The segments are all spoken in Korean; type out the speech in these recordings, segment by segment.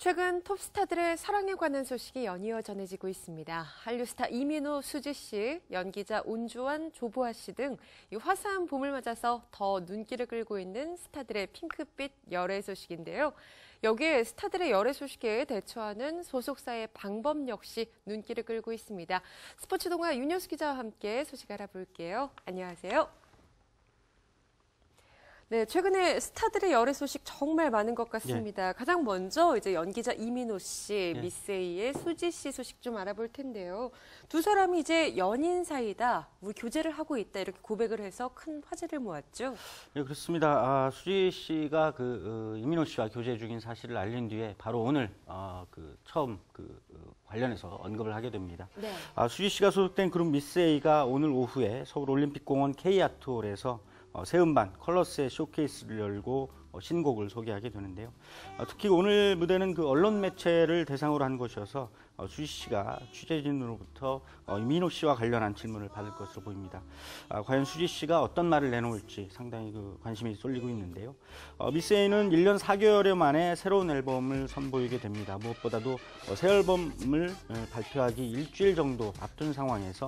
최근 톱스타들의 사랑에 관한 소식이 연이어 전해지고 있습니다. 한류 스타 이민호, 수지 씨, 연기자 온주환, 조보아 씨 등 화사한 봄을 맞아서 더 눈길을 끌고 있는 스타들의 핑크빛 열애 소식인데요. 여기에 스타들의 열애 소식에 대처하는 소속사의 방법 역시 눈길을 끌고 있습니다. 스포츠 동아 윤효수 기자와 함께 소식 알아볼게요. 안녕하세요. 네, 최근에 스타들의 열애 소식 정말 많은 것 같습니다. 예. 가장 먼저 이제 연기자 이민호 씨, 미스에이의 수지 씨 소식 좀 알아볼 텐데요. 두 사람이 이제 연인 사이다, 우리 교제를 하고 있다 이렇게 고백을 해서 큰 화제를 모았죠. 네, 그렇습니다. 수지 씨가 이민호 씨와 교제 중인 사실을 알린 뒤에 바로 오늘 처음 관련해서 언급을 하게 됩니다. 네. 수지 씨가 소속된 그룹 미스에이가 오늘 오후에 서울 올림픽공원 K아트홀에서 새 음반 컬러스의 쇼케이스를 열고 신곡을 소개하게 되는데요. 특히 오늘 무대는 언론 매체를 대상으로 한 것이어서 수지 씨가 취재진으로부터 이민호 씨와 관련한 질문을 받을 것으로 보입니다. 과연 수지 씨가 어떤 말을 내놓을지 상당히 관심이 쏠리고 있는데요. 미스에이는 1년 4개월 만에 새로운 앨범을 선보이게 됩니다. 무엇보다도 새 앨범을 발표하기 일주일 정도 앞둔 상황에서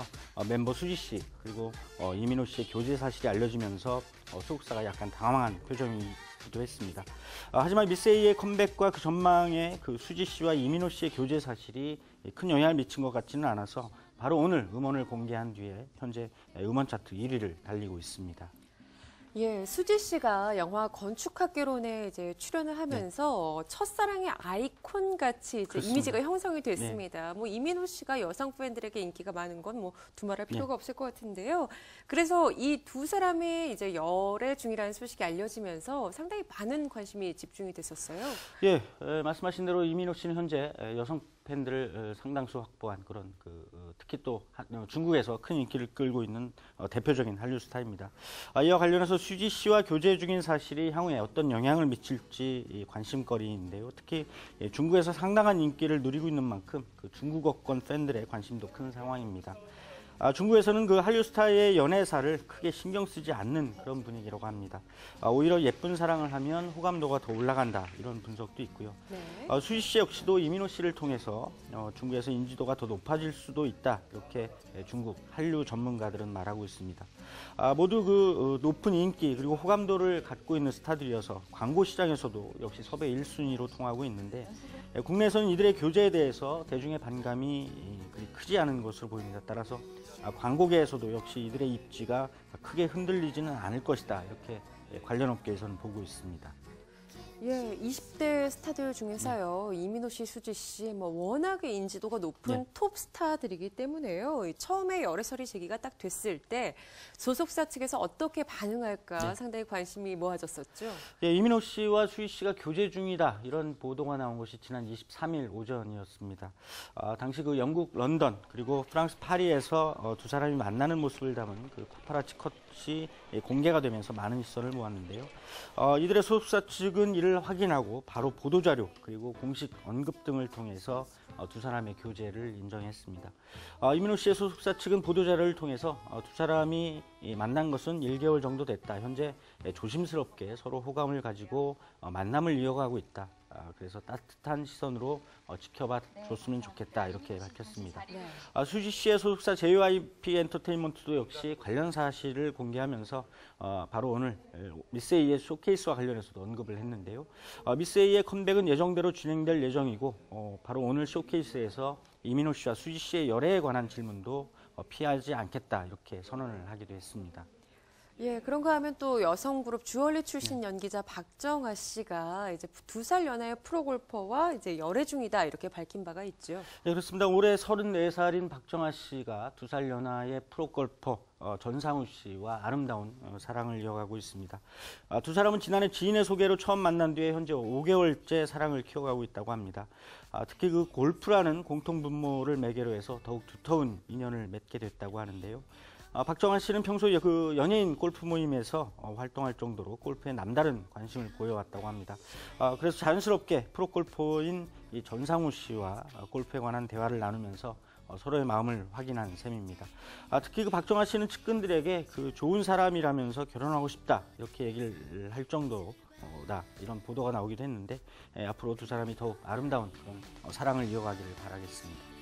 멤버 수지 씨 그리고 이민호 씨의 교제 사실이 알려지면서 소속사가 약간 당황한 표정이기도 했습니다. 하지만 미스에이의 컴백과 그 전망에 수지 씨와 이민호 씨의 교제 사실이 큰 영향을 미친 것 같지는 않아서 바로 오늘 음원을 공개한 뒤에 현재 음원 차트 1위를 달리고 있습니다. 예, 수지 씨가 영화 건축학개론에 이제 출연을 하면서 첫사랑의 아이콘 같이 이제 이미지가 형성이 됐습니다. 뭐 이민호 씨가 여성 팬들에게 인기가 많은 건 뭐 두말할 필요가 없을 것 같은데요. 그래서 이 두 사람이 이제 열애 중이라는 소식이 알려지면서 상당히 많은 관심이 집중이 됐었어요. 예, 말씀하신 대로 이민호 씨는 현재 여성 팬들을 상당수 확보한 그런 특히 또 중국에서 큰 인기를 끌고 있는 대표적인 한류 스타입니다. 이와 관련해서 수지 씨와 교제 중인 사실이 향후에 어떤 영향을 미칠지 관심거리인데요. 특히 중국에서 상당한 인기를 누리고 있는 만큼 중국어권 팬들의 관심도 큰 상황입니다. 중국에서는 한류 스타의 연애사를 크게 신경 쓰지 않는 그런 분위기라고 합니다. 오히려 예쁜 사랑을 하면 호감도가 더 올라간다 이런 분석도 있고요. 네. 수지 씨 역시도 이민호 씨를 통해서 중국에서 인지도가 더 높아질 수도 있다 이렇게 중국 한류 전문가들은 말하고 있습니다. 모두 높은 인기 그리고 호감도를 갖고 있는 스타들이어서 광고 시장에서도 역시 섭외 1순위로 통하고 있는데 국내에서는 이들의 교제에 대해서 대중의 반감이 그리 크지 않은 것으로 보입니다. 따라서 광고계에서도 역시 이들의 입지가 크게 흔들리지는 않을 것이다 이렇게 관련 업계에서는 보고 있습니다. 예, 20대 스타들 중에서요, 이민호 씨, 수지 씨, 워낙에 인지도가 높은 톱 스타들이기 때문에요. 처음에 열애설이 제기가 딱 됐을 때 소속사 측에서 어떻게 반응할까 상당히 관심이 모아졌었죠. 예, 이민호 씨와 수지 씨가 교제 중이다 이런 보도가 나온 것이 지난 23일 오전이었습니다. 당시 영국 런던 그리고 프랑스 파리에서 두 사람이 만나는 모습을 담은 파파라치 컷이 공개가 되면서 많은 시선을 모았는데요. 이들의 소속사 측은 이를 확인하고 바로 보도자료 그리고 공식 언급 등을 통해서 두 사람의 교제를 인정했습니다. 이민호 씨의 소속사 측은 보도자료를 통해서 두 사람이 만난 것은 1개월 정도 됐다. 현재 조심스럽게 서로 호감을 가지고 만남을 이어가고 있다. 그래서 따뜻한 시선으로 지켜봐 줬으면 좋겠다 이렇게 밝혔습니다. 수지 씨의 소속사 JYP 엔터테인먼트도 역시 관련 사실을 공개하면서 바로 오늘 미스에이의 쇼케이스와 관련해서도 언급을 했는데요. 미스에이의 컴백은 예정대로 진행될 예정이고 바로 오늘 쇼케이스에서 이민호 씨와 수지 씨의 열애에 관한 질문도 피하지 않겠다 이렇게 선언을 하기도 했습니다. 예, 그런가 하면 또 여성 그룹 주얼리 출신 연기자 박정아 씨가 이제 2살 연하의 프로골퍼와 이제 열애 중이다 이렇게 밝힌 바가 있죠. 네, 그렇습니다. 올해 34살인 박정아 씨가 2살 연하의 프로골퍼 전상우 씨와 아름다운 사랑을 이어가고 있습니다. 두 사람은 지난해 지인의 소개로 처음 만난 뒤에 현재 5개월째 사랑을 키워가고 있다고 합니다. 특히 골프라는 공통 분모를 매개로 해서 더욱 두터운 인연을 맺게 됐다고 하는데요. 박정아 씨는 평소에 연예인 골프 모임에서 활동할 정도로 골프에 남다른 관심을 보여왔다고 합니다. 그래서 자연스럽게 프로골퍼인 이 전상우 씨와 골프에 관한 대화를 나누면서 서로의 마음을 확인한 셈입니다. 특히 박정아 씨는 측근들에게 좋은 사람이라면서 결혼하고 싶다 이렇게 얘기를 할 정도로 이런 보도가 나오기도 했는데 앞으로 두 사람이 더욱 아름다운 그런 사랑을 이어가기를 바라겠습니다.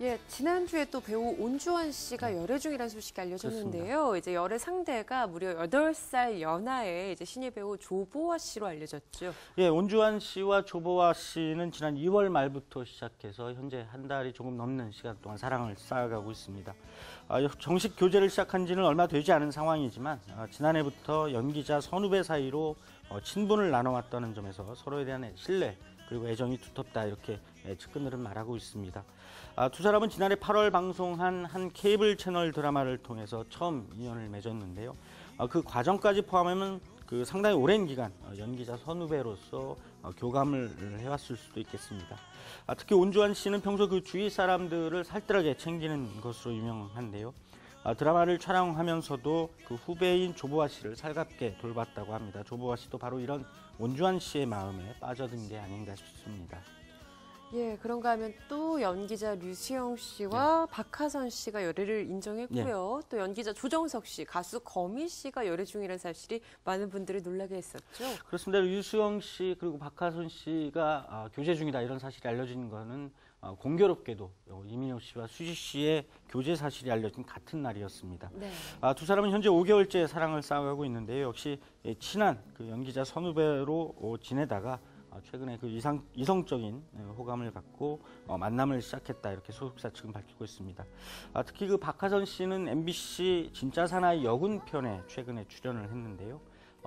예, 지난주에 또 배우 온주환 씨가 열애 중이라는 소식이 알려졌는데요. 그렇습니다. 이제 열애 상대가 무려 8살 연하의 이제 신예 배우 조보아 씨로 알려졌죠. 예, 온주환 씨와 조보아 씨는 지난 2월 말부터 시작해서 현재 한 달이 조금 넘는 시간 동안 사랑을 쌓아가고 있습니다. 정식 교제를 시작한 지는 얼마 되지 않은 상황이지만 지난해부터 연기자 선후배 사이로 친분을 나눠왔다는 점에서 서로에 대한 신뢰 그리고 애정이 두텁다 이렇게 측근들은 말하고 있습니다. 두 사람은 지난해 8월 방송한 한 케이블 채널 드라마를 통해서 처음 인연을 맺었는데요. 그 과정까지 포함하면 그 상당히 오랜 기간 연기자 선후배로서 교감을 해왔을 수도 있겠습니다. 특히 온주환 씨는 평소 그 주위 사람들을 살뜰하게 챙기는 것으로 유명한데요. 드라마를 촬영하면서도 그 후배인 조보아 씨를 살갑게 돌봤다고 합니다. 조보아 씨도 바로 이런 온주환 씨의 마음에 빠져든 게 아닌가 싶습니다. 예, 그런가 하면 또 연기자 류수영 씨와 박하선 씨가 열애를 인정했고요. 또 연기자 조정석 씨, 가수 거미 씨가 열애 중이라는 사실이 많은 분들을 놀라게 했었죠. 그렇습니다. 류수영 씨 그리고 박하선 씨가 교제 중이다 이런 사실이 알려진 거는 공교롭게도 이민호 씨와 수지 씨의 교제 사실이 알려진 같은 날이었습니다. 네. 두 사람은 현재 5개월째 사랑을 쌓아가고 있는데요. 역시 친한 그 연기자 선후배로 지내다가 최근에 그 이성적인 호감을 갖고 만남을 시작했다 이렇게 소속사 측은 밝히고 있습니다. 특히 그 박하선 씨는 MBC 진짜 사나이 여군 편에 최근에 출연을 했는데요.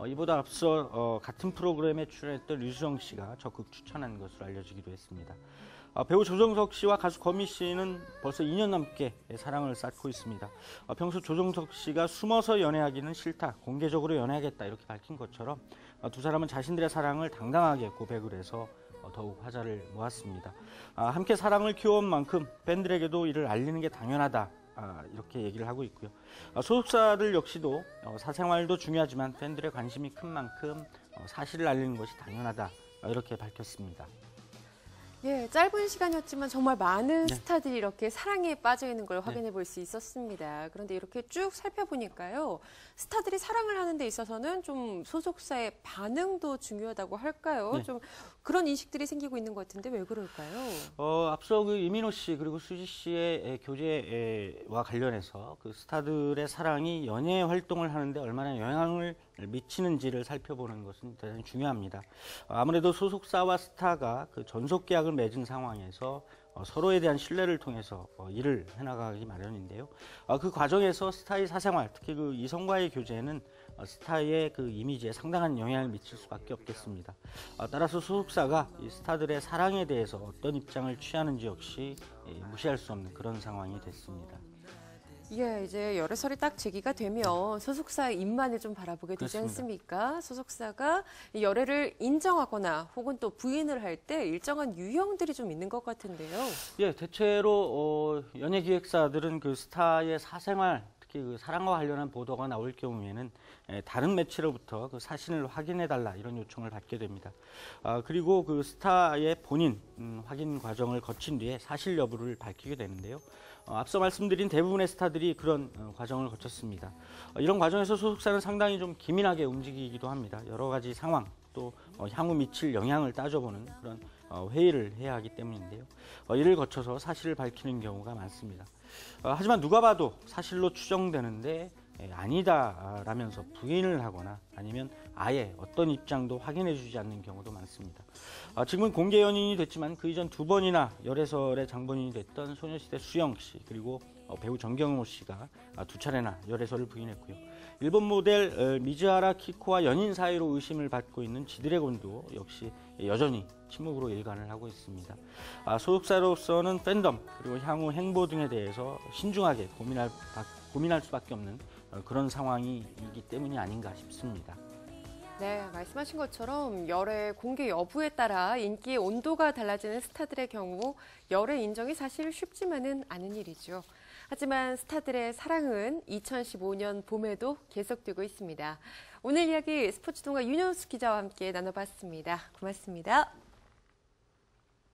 이보다 앞서 같은 프로그램에 출연했던 류수영 씨가 적극 추천한 것으로 알려지기도 했습니다. 배우 조정석 씨와 가수 거미 씨는 벌써 2년 넘게 사랑을 쌓고 있습니다. 평소 조정석 씨가 숨어서 연애하기는 싫다, 공개적으로 연애하겠다 이렇게 밝힌 것처럼 두 사람은 자신들의 사랑을 당당하게 고백을 해서 더욱 화제를 모았습니다. 함께 사랑을 키워온 만큼 팬들에게도 이를 알리는 게 당연하다 이렇게 얘기를 하고 있고요. 소속사들 역시도 사생활도 중요하지만 팬들의 관심이 큰 만큼 사실을 알리는 것이 당연하다 이렇게 밝혔습니다. 예, 짧은 시간이었지만 정말 많은 스타들이 이렇게 사랑에 빠져 있는 걸 확인해 볼 수 있었습니다. 그런데 이렇게 쭉 살펴보니까요. 스타들이 사랑을 하는 데 있어서는 좀 소속사의 반응도 중요하다고 할까요? 좀 그런 인식들이 생기고 있는 것 같은데 왜 그럴까요? 앞서 그 이민호 씨 그리고 수지 씨의 교제와 관련해서 그 스타들의 사랑이 연예 활동을 하는데 얼마나 영향을 미치는지를 살펴보는 것은 대단히 중요합니다. 아무래도 소속사와 스타가 그 전속 계약을 맺은 상황에서 서로에 대한 신뢰를 통해서 일을 해나가기 마련인데요. 그 과정에서 스타의 사생활, 특히 그 이성과의 교제는 스타의 그 이미지에 상당한 영향을 미칠 수밖에 없겠습니다. 따라서 소속사가 이 스타들의 사랑에 대해서 어떤 입장을 취하는지 역시 무시할 수 없는 그런 상황이 됐습니다. 예, 이제 열애설이 딱 제기가 되면 소속사의 입만을 좀 바라보게 되지 그렇습니다. 않습니까? 소속사가 이 열애를 인정하거나 혹은 또 부인을 할 때 일정한 유형들이 좀 있는 것 같은데요. 예, 대체로 연예 기획사들은 그 스타의 사생활, 특히 그 사랑과 관련한 보도가 나올 경우에는 다른 매체로부터 그 사진을 확인해달라 이런 요청을 받게 됩니다. 그리고 그 스타의 본인 확인 과정을 거친 뒤에 사실 여부를 밝히게 되는데요. 앞서 말씀드린 대부분의 스타들이 그런 과정을 거쳤습니다. 이런 과정에서 소속사는 상당히 좀 기민하게 움직이기도 합니다. 여러 가지 상황 또 향후 미칠 영향을 따져보는 그런 회의를 해야 하기 때문인데요. 이를 거쳐서 사실을 밝히는 경우가 많습니다. 하지만 누가 봐도 사실로 추정되는데 아니다라면서 부인을 하거나 아니면 아예 어떤 입장도 확인해주지 않는 경우도 많습니다. 지금은 공개 연인이 됐지만 그 이전 2번이나 열애설의 장본인이 됐던 소녀시대 수영 씨 그리고 배우 정경호 씨가 2차례나 열애설을 부인했고요. 일본 모델 미즈하라 키코와 연인 사이로 의심을 받고 있는 지드래곤도 역시 여전히 침묵으로 일관을 하고 있습니다. 소속사로서는 팬덤 그리고 향후 행보 등에 대해서 신중하게 고민할 수밖에 없는 그런 상황이기 때문이 아닌가 싶습니다. 네, 말씀하신 것처럼 열애 공개 여부에 따라 인기의 온도가 달라지는 스타들의 경우 열애 인정이 사실 쉽지만은 않은 일이죠. 하지만 스타들의 사랑은 2015년 봄에도 계속되고 있습니다. 오늘 이야기 스포츠동아 윤현수 기자와 함께 나눠봤습니다. 고맙습니다.